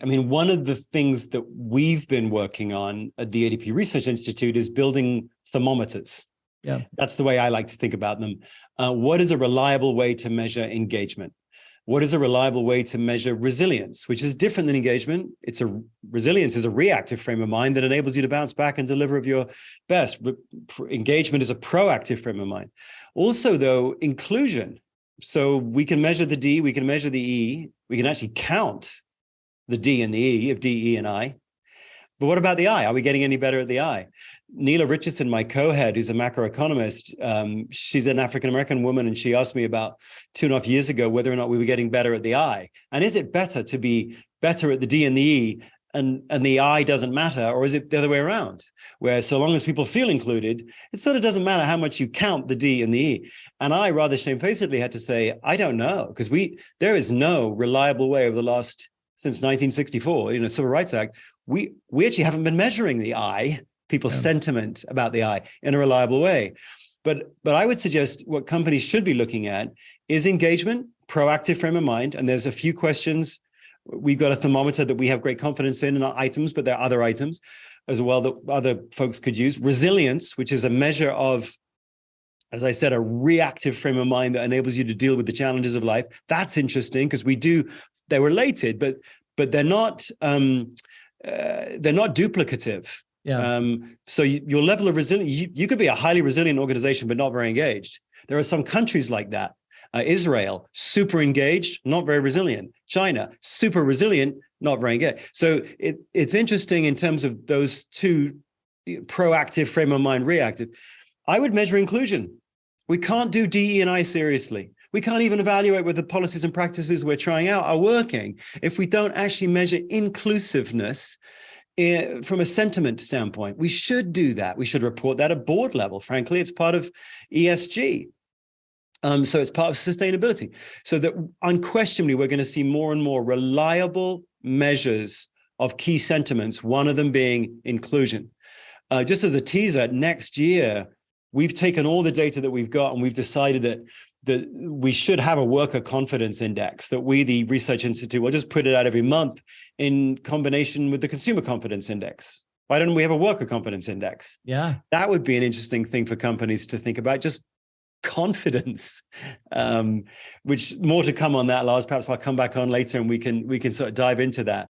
I mean, one of the things that we've been working on at the ADP Research Institute is building thermometers. Yeah, that's the way I like to think about them. What is a reliable way to measure engagement? What is a reliable way to measure resilience, which is different than engagement? Resilience is a reactive frame of mind that enables you to bounce back and deliver of your best. Engagement is a proactive frame of mind. Also, though, inclusion. So we can measure the D, we can measure the E, we can actually count the D and the E of D, E, and I. But what about the I? Are we getting any better at the I? Neela Richardson, my co-head, who's a macroeconomist, she's an African-American woman, and she asked me about 2.5 years ago whether or not we were getting better at the I. And is it better to be better at the D and the E and the I doesn't matter, or is it the other way around, where so long as people feel included, it sort of doesn't matter how much you count the D and the E? And I rather shamefacedly had to say, I don't know, because there is no reliable way over the last, since 1964, Civil Rights Act, we actually haven't been measuring the I, people's sentiment about the I, in a reliable way. But I would suggest what companies should be looking at is engagement, proactive frame of mind. And there's a few questions. We've got a thermometer that we have great confidence in our items, but there are other items as well that other folks could use. Resilience, which is a measure of, as I said, a reactive frame of mind that enables you to deal with the challenges of life. That's interesting because they're related, but they're not duplicative. Yeah. So your level of resilience, you could be a highly resilient organization, but not very engaged. There are some countries like that. Israel, super engaged, not very resilient. China, super resilient, not very engaged. So it's interesting in terms of those two, proactive frame of mind, reactive. I would measure inclusion. We can't do DE and I seriously. We can't even evaluate whether the policies and practices we're trying out are working if we don't actually measure inclusiveness from a sentiment standpoint. We should do that. We should report that at board level. Frankly, it's part of ESG. So it's part of sustainability. So that unquestionably, we're going to see more and more reliable measures of key sentiments, one of them being inclusion. Just as a teaser, next year, we've taken all the data that we've got and we've decided that we should have a worker confidence index that we, the Research Institute, will just put it out every month in combination with the consumer confidence index. Why don't we have a worker confidence index? Yeah. That would be an interesting thing for companies to think about, just confidence, which more to come on that, Lars. Perhaps I'll come back on later and we can sort of dive into that.